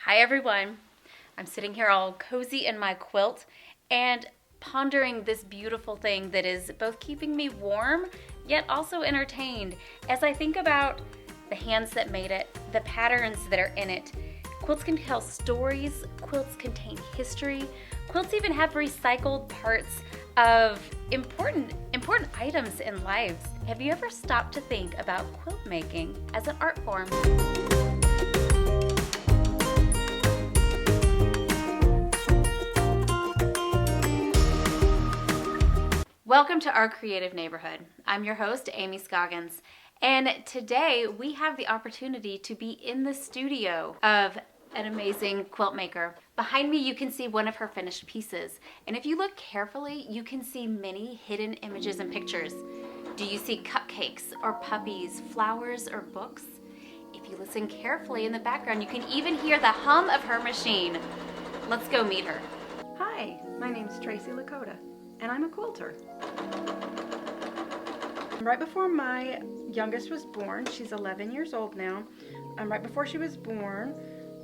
Hi everyone. I'm sitting here all cozy in my quilt and pondering this beautiful thing that is both keeping me warm yet also entertained as I think about the hands that made it, the patterns that are in it. Quilts can tell stories, quilts contain history, quilts even have recycled parts of important items in lives. Have you ever stopped to think about quilt making as an art form? Welcome to our creative neighborhood. I'm your host, Amy Scoggins, and today we have the opportunity to be in the studio of an amazing quilt maker. Behind me you can see one of her finished pieces, and if you look carefully you can see many hidden images and pictures. Do you see cupcakes or puppies, flowers or books? If you listen carefully in the background you can even hear the hum of her machine. Let's go meet her. Hi, my name is Tracy Loukota, and I'm a quilter. Right before my youngest was born, she's 11 years old now, right before she was born,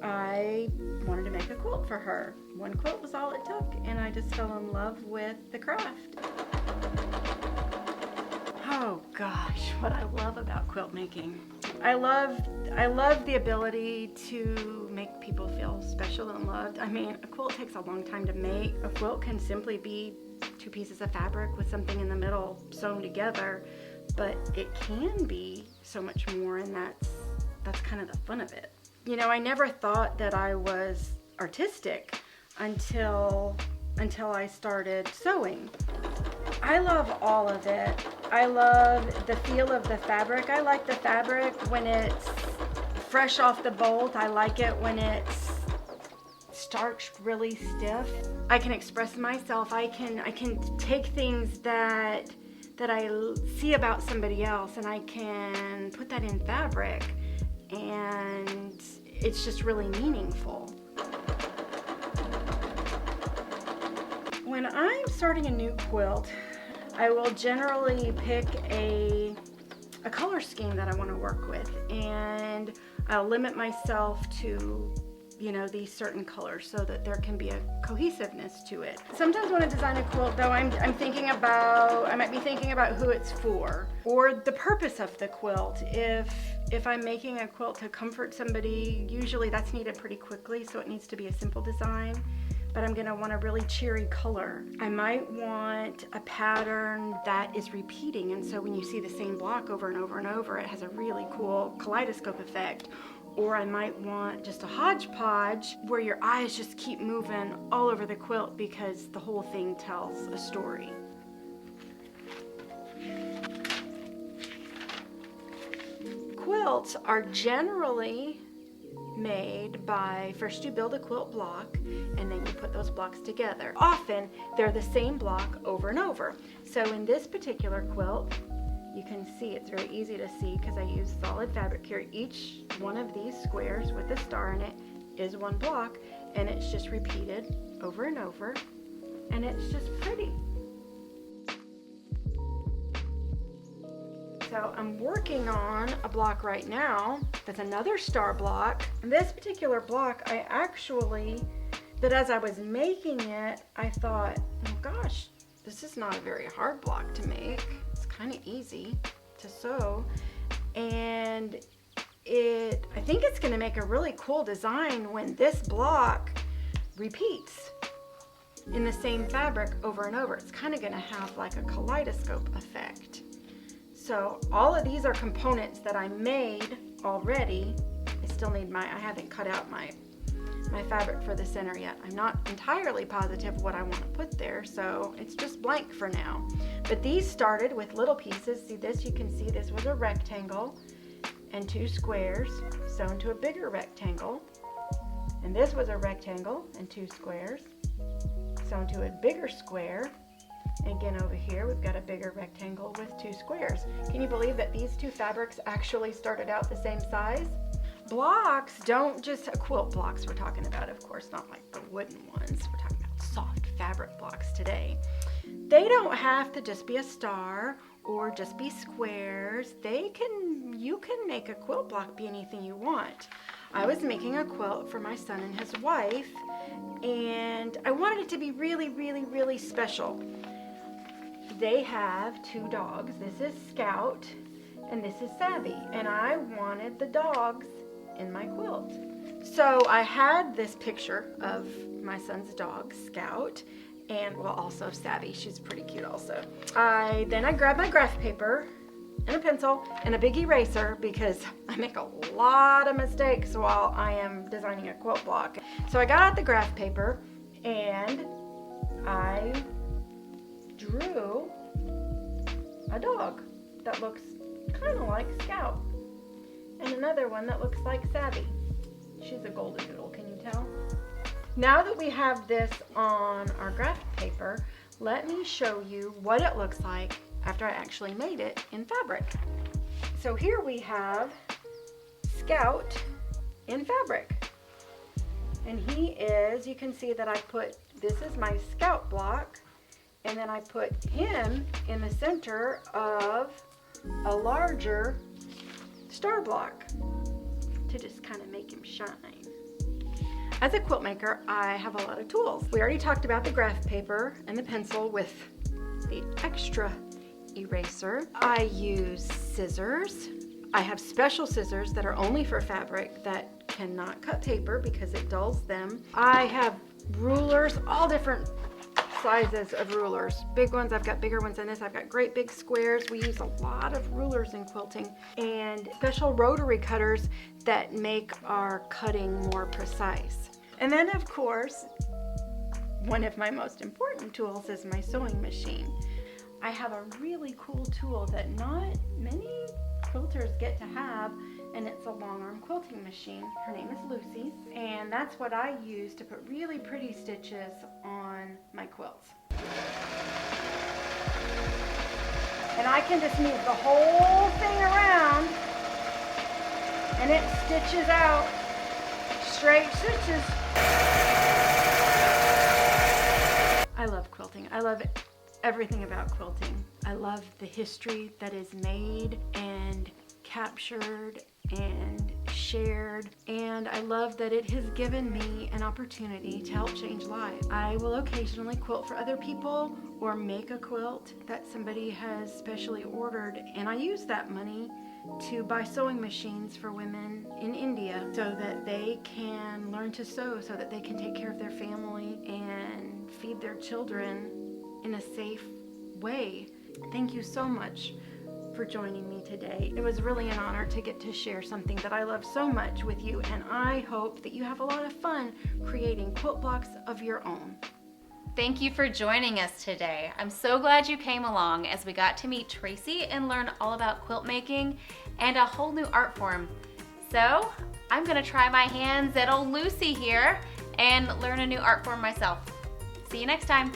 I wanted to make a quilt for her. One quilt was all it took, and I just fell in love with the craft. Oh gosh, what I love about quilt making. I love the ability to make people feel special and loved. I mean, a quilt takes a long time to make. A quilt can simply be two pieces of fabric with something in the middle sewn together, but it can be so much more, and that's kind of the fun of it. You know, I never thought that I was artistic until I started sewing. I love all of it. I love the feel of the fabric. I like the fabric when it's fresh off the bolt. I like it when it's starched really stiff. I can express myself. I can take things that I see about somebody else and I can put that in fabric, and it's just really meaningful. When I'm starting a new quilt, I will generally pick a color scheme that I want to work with, and I'll limit myself to, you know, these certain colors so that there can be a cohesiveness to it. Sometimes when I design a quilt though, I might be thinking about who it's for or the purpose of the quilt. If I'm making a quilt to comfort somebody, usually that's needed pretty quickly, so it needs to be a simple design. But I'm gonna want a really cheery color. I might want a pattern that is repeating, and so when you see the same block over and over and over, it has a really cool kaleidoscope effect. Or I might want just a hodgepodge where your eyes just keep moving all over the quilt because the whole thing tells a story. Quilts are generally made by, first you build a quilt block and then you put those blocks together. Often they're the same block over and over. So in this particular quilt, you can see it's very easy to see because I use solid fabric here. Each one of these squares with a star in it is one block, and it's just repeated over and over, and it's just pretty. So I'm working on a block right now that's another star block. And this particular block, but as I was making it, I thought, oh gosh, this is not a very hard block to make. It's kind of easy to sew, and I think it's going to make a really cool design when this block repeats in the same fabric over and over. It's kind of going to have like a kaleidoscope effect. So all of these are components that I made already. I haven't cut out my fabric for the center yet. I'm not entirely positive what I want to put there, so it's just blank for now. But these started with little pieces. See this? You can see this was a rectangle and two squares sewn to a bigger rectangle. And this was a rectangle and two squares sewn to a bigger square. And again over here we've got a bigger rectangle with two squares. Can you believe that these two fabrics actually started out the same size? Blocks don't just, quilt blocks we're talking about, of course, not like the wooden ones. We're talking about soft fabric blocks today. They don't have to just be a star or just be squares. You can make a quilt block be anything you want. I was making a quilt for my son and his wife, and I wanted it to be really, really, really special. They have 2 dogs. This is Scout and this is Savvy, and I wanted the dogs in my quilt. So I had this picture of my son's dog, Scout, and well, also Savvy. She's pretty cute also. Then I grabbed my graph paper and a pencil and a big eraser because I make a lot of mistakes while I am designing a quilt block. So I got out the graph paper and I drew a dog that looks kind of like Scout and another one that looks like Savvy. She's a golden doodle, can you tell? Now that we have this on our graph paper, let me show you what it looks like after I actually made it in fabric. So here we have Scout in fabric. And he is, you can see that I put, this is my Scout block, and then I put him in the center of a larger star block to just kind of make him shine. As a quilt maker, I have a lot of tools. We already talked about the graph paper and the pencil with the extra eraser. I use scissors. I have special scissors that are only for fabric that cannot cut paper because it dulls them. I have rulers, all different sizes of rulers. Big ones, I've got bigger ones than this. I've got great big squares. We use a lot of rulers in quilting, and special rotary cutters that make our cutting more precise. And then of course, one of my most important tools is my sewing machine. I have a really cool tool that not many quilters get to have, and it's a long arm quilting machine. Her name is Lucy, and that's what I use to put really pretty stitches on my quilts. And I can just move the whole thing around and it stitches out straight stitches. I love quilting. I love everything about quilting. I love the history that is made and captured and shared, and I love that it has given me an opportunity to help change lives. I will occasionally quilt for other people or make a quilt that somebody has specially ordered, and I use that money to buy sewing machines for women in India so that they can learn to sew, so that they can take care of their family and feed their children in a safe way. Thank you so much for joining me today. It was really an honor to get to share something that I love so much with you, and I hope that you have a lot of fun creating quilt blocks of your own. Thank you for joining us today. I'm so glad you came along as we got to meet Tracy and learn all about quilt making and a whole new art form. So I'm gonna try my hands at old Lucy here and learn a new art form myself. See you next time.